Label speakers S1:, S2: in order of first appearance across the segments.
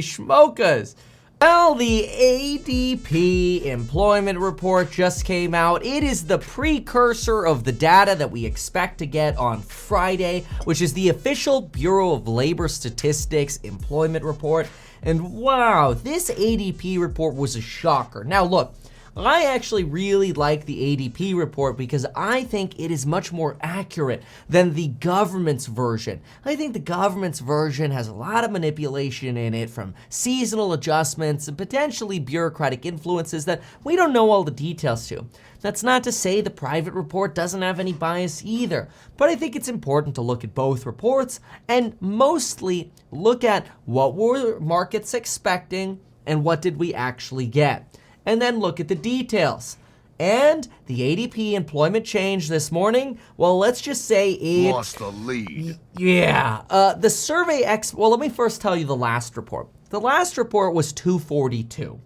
S1: schmokas. Well, the ADP employment report just came out. It is the precursor of the data that we expect to get on Friday, which is the official Bureau of Labor Statistics employment report. And wow, this ADP report was a shocker. Now look, I actually really like the ADP report because I think it is much more accurate than the government's version. I think the government's version has a lot of manipulation in it, from seasonal adjustments and potentially bureaucratic influences that we don't know all the details to. That's not to say the private report doesn't have any bias either, but I think it's important to look at both reports and mostly look at what were markets expecting and what did we actually get. And then look at the details. And the ADP employment change this morning, well, let's just say it
S2: lost the lead.
S1: Yeah. The survey well, let me first tell you the last report. The last report was 242.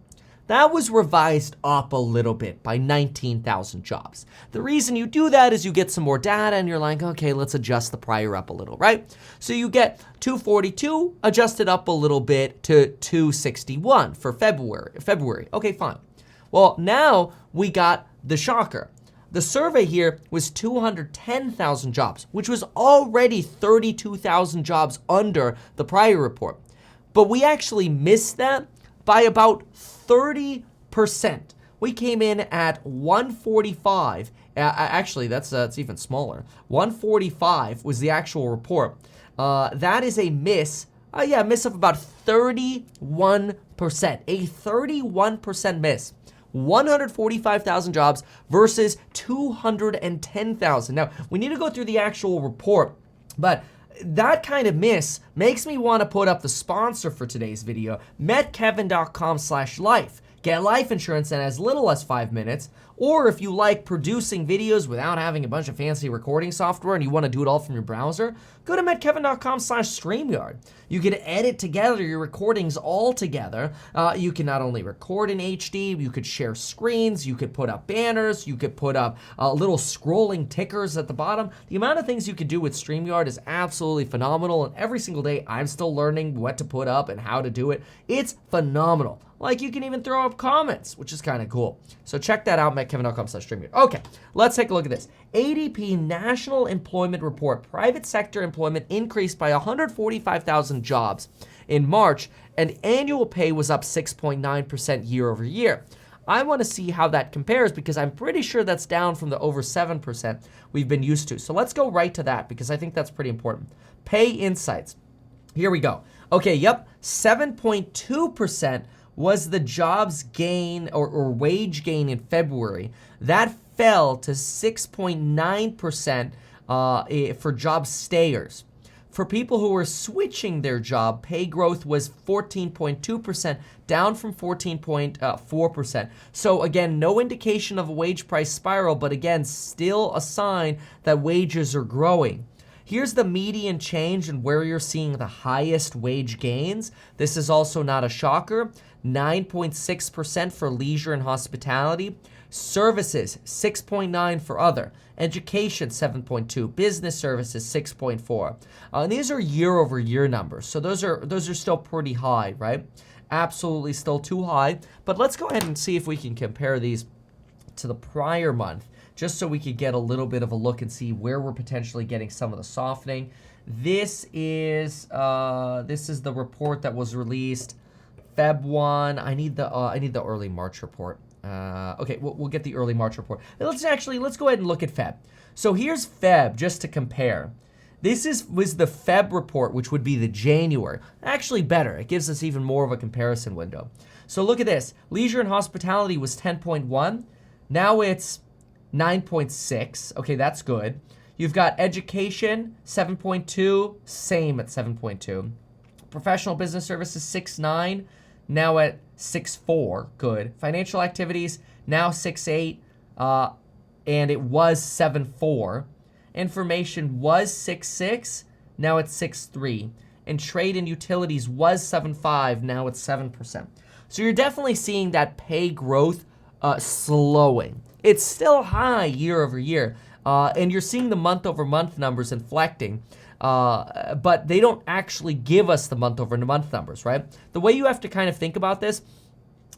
S1: That was revised up a little bit by 19,000 jobs. The reason you do that is you get some more data and you're like, okay, let's adjust the prior up a little, right? So you get 242 adjusted up a little bit to 261 for February. Okay, fine. Well, now we got the shocker. The survey here was 210,000 jobs, which was already 32,000 jobs under the prior report. But we actually missed that by about 30%. We came in at 145. Actually, that's even smaller. 145 was the actual report. That is a miss. Miss of about 31%. A 31% miss. 145,000 jobs versus 210,000. Now, we need to go through the actual report, but that kind of miss makes me want to put up the sponsor for today's video, metkevin.com/life. Get life insurance in as little as 5 minutes, or if you like producing videos without having a bunch of fancy recording software and you want to do it all from your browser, go to metkevin.com/StreamYard. You can edit together your recordings all together. You can not only record in HD, you could share screens, you could put up banners, you could put up little scrolling tickers at the bottom. The amount of things you could do with StreamYard is absolutely phenomenal, and every single day I'm still learning what to put up and how to do it. It's phenomenal. Like, you can even throw up comments, which is kind of cool. So check that out, metkevin.com/StreamYard. Okay, let's take a look at this. ADP National Employment Report. Private sector employment increased by 145,000 jobs in March, and annual pay was up 6.9% year over year. I want to see how that compares because I'm pretty sure that's down from the over 7% we've been used to. So let's go right to that because I think that's pretty important. Pay insights. Here we go. Okay, yep, 7.2% was the jobs gain or wage gain in February. That fell to 6.9% for job stayers. For people who were switching their job, pay growth was 14.2%, down from 14.4%. So again, no indication of a wage price spiral, but again, still a sign that wages are growing. Here's the median change and where you're seeing the highest wage gains. This is also not a shocker. 9.6% for leisure and hospitality. Services, 6.9 for other. Education, 7.2. Business services, 6.4. And these are year over year numbers. So those are still pretty high, right? Absolutely still too high. But let's go ahead and see if we can compare these to the prior month, just so we could get a little bit of a look and see where we're potentially getting some of the softening. This is the report that was released Feb 1. I need the early March report. Okay, we'll get the early March report. Let's go ahead and look at Feb. So here's Feb just to compare. This was the Feb report, which would be the January. Actually better. It gives us even more of a comparison window. So look at this. Leisure and hospitality was 10.1. Now it's 9.6. Okay, that's good. You've got education, 7.2, same at 7.2. Professional business services, 6.9, now at 6.4, good. Financial activities, now 6.8, and it was 7.4. Information was 6.6, now it's 6.3. And trade and utilities was 7.5, now it's 7%. So you're definitely seeing that pay growth slowing. It's still high year over year, and you're seeing the month over month numbers inflecting. but they don't actually give us the month-over-month numbers, right? The way you have to kind of think about this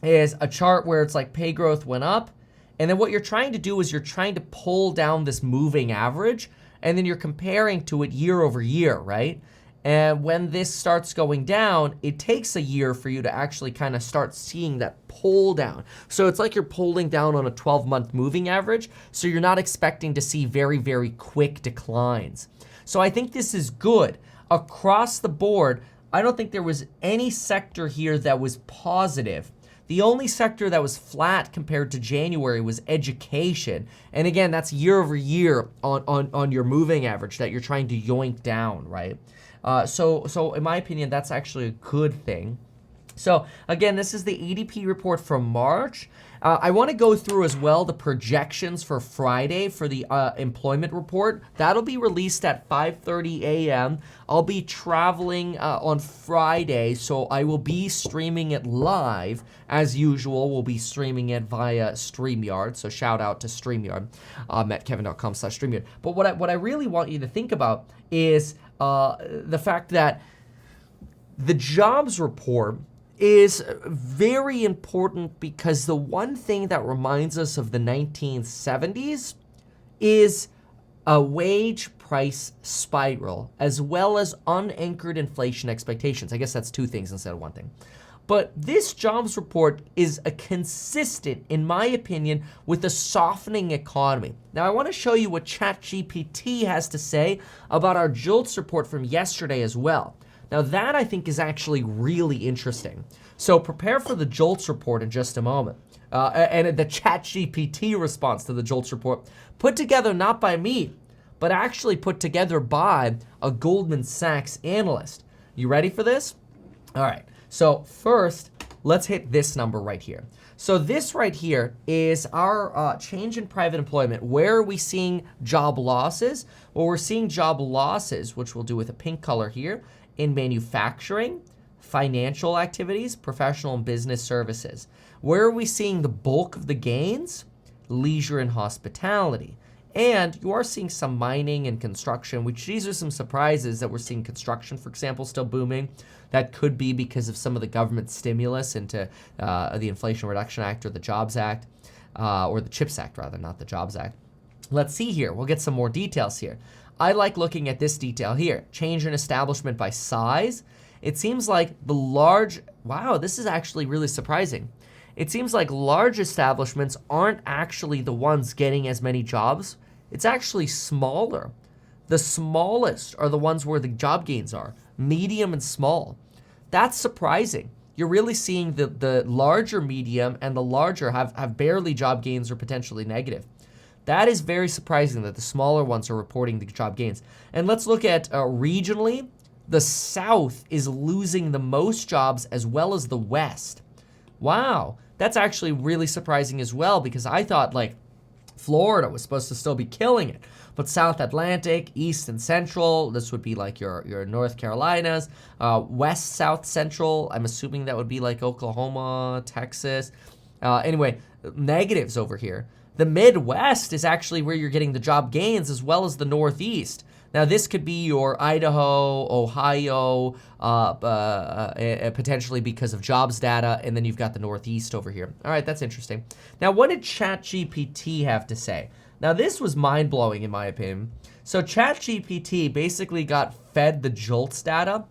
S1: is a chart where it's like pay growth went up, and then what you're trying to do is you're trying to pull down this moving average, and then you're comparing to it year over year, right? And when this starts going down, it takes a year for you to actually kind of start seeing that pull down. So it's like you're pulling down on a 12-month moving average, so you're not expecting to see very, very quick declines. So I think this is good. Across the board, I don't think there was any sector here that was positive. The only sector that was flat compared to January was education. And again, that's year over year on your moving average that you're trying to yoink down, right? So in my opinion, that's actually a good thing. So again, this is the ADP report from March. I want to go through as well the projections for Friday for the employment report. That'll be released at 5:30 a.m. I'll be traveling on Friday, so I will be streaming it live. As usual, we'll be streaming it via StreamYard, so shout out to StreamYard, mettkevin.com/StreamYard. But what I really want you to think about is the fact that the jobs report is very important, because the one thing that reminds us of the 1970s is a wage price spiral, as well as unanchored inflation expectations. I guess that's two things instead of one thing. But this jobs report is a consistent, in my opinion, with a softening economy. Now, I want to show you what ChatGPT has to say about our JOLTS report from yesterday as well. Now, that I think is actually really interesting. So prepare for the JOLTS report in just a moment. And the ChatGPT response to the JOLTS report, put together not by me, but actually put together by a Goldman Sachs analyst. You ready for this? All right. So first, let's hit this number right here. So this right here is our change in private employment. Where are we seeing job losses? Well, we're seeing job losses, which we'll do with a pink color here, in manufacturing, financial activities, professional and business services. Where are we seeing the bulk of the gains? Leisure and hospitality. And you are seeing some mining and construction, which these are some surprises that we're seeing construction, for example, still booming. That could be because of some of the government stimulus into the Inflation Reduction Act or the Jobs Act, or the CHIPS Act rather, not the Jobs Act. Let's see here. We'll get some more details here. I like looking at this detail here. Change in establishment by size. It seems like the large, wow, this is actually really surprising. It seems like large establishments aren't actually the ones getting as many jobs. It's actually smaller. The smallest are the ones where the job gains are, medium and small. That's surprising. You're really seeing the larger medium and the larger have barely job gains or potentially negative. That is very surprising that the smaller ones are reporting the job gains. And let's look at regionally. The South is losing the most jobs, as well as the West. Wow, that's actually really surprising as well, because I thought like Florida was supposed to still be killing it. But South Atlantic, East and Central, this would be like your North Carolinas, West, South, Central, I'm assuming that would be like Oklahoma, Texas. Anyway, negatives over here. The Midwest is actually where you're getting the job gains, as well as the Northeast. Now, this could be your Idaho, Ohio, potentially because of jobs data, and then you've got the Northeast over here. All right, that's interesting. Now, what did ChatGPT have to say? Now, this was mind-blowing in my opinion. So ChatGPT basically got fed the JOLTS data,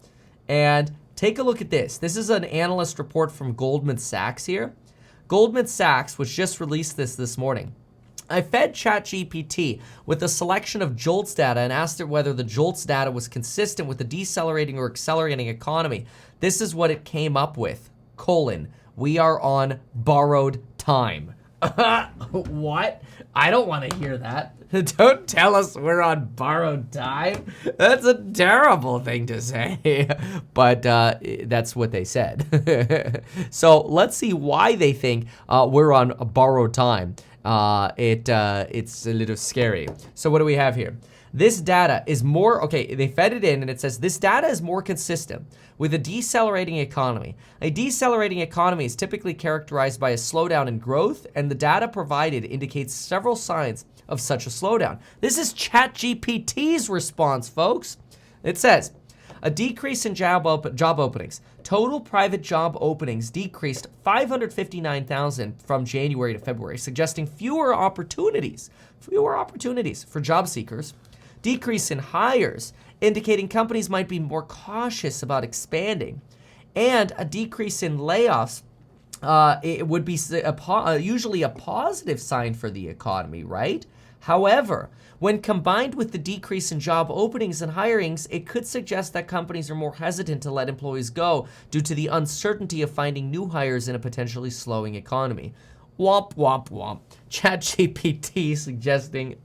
S1: and take a look at this. This is an analyst report from Goldman Sachs here. Goldman Sachs, which just released this morning. I fed ChatGPT with a selection of JOLTS data and asked it whether the JOLTS data was consistent with a decelerating or accelerating economy. This is what it came up with, : we are on borrowed time. What? I don't want to hear that. Don't tell us we're on borrowed time. That's a terrible thing to say, but that's what they said. So let's see why they think we're on borrowed time. It's a little scary. So what do we have here? This data is more, okay, they fed it in and it says this data is more consistent with a decelerating economy. A decelerating economy is typically characterized by a slowdown in growth, and the data provided indicates several signs of such a slowdown. This is ChatGPT's response, folks. It says, a decrease in job openings. Total private job openings decreased 559,000 from January to February, suggesting fewer opportunities for job seekers. Decrease in hires, indicating companies might be more cautious about expanding. And a decrease in layoffs, it would be usually a positive sign for the economy, right? However, when combined with the decrease in job openings and hirings, it could suggest that companies are more hesitant to let employees go due to the uncertainty of finding new hires in a potentially slowing economy. Womp, womp, womp. ChatGPT suggesting,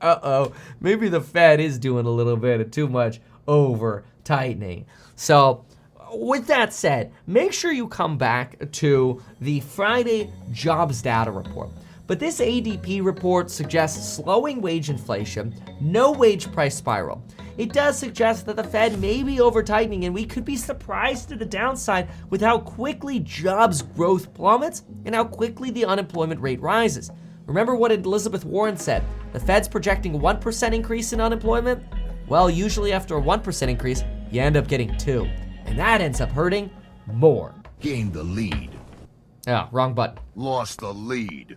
S1: maybe the Fed is doing a little bit of too much over-tightening. So, with that said, make sure you come back to the Friday jobs data report. But this ADP report suggests slowing wage inflation, no wage price spiral. It does suggest that the Fed may be over-tightening, and we could be surprised to the downside with how quickly jobs growth plummets and how quickly the unemployment rate rises. Remember what Elizabeth Warren said, the Fed's projecting a 1% increase in unemployment? Well, usually after a 1% increase, you end up getting 2, and that ends up hurting more.
S2: Gained the lead.
S1: Ah, wrong button.
S2: Lost the lead.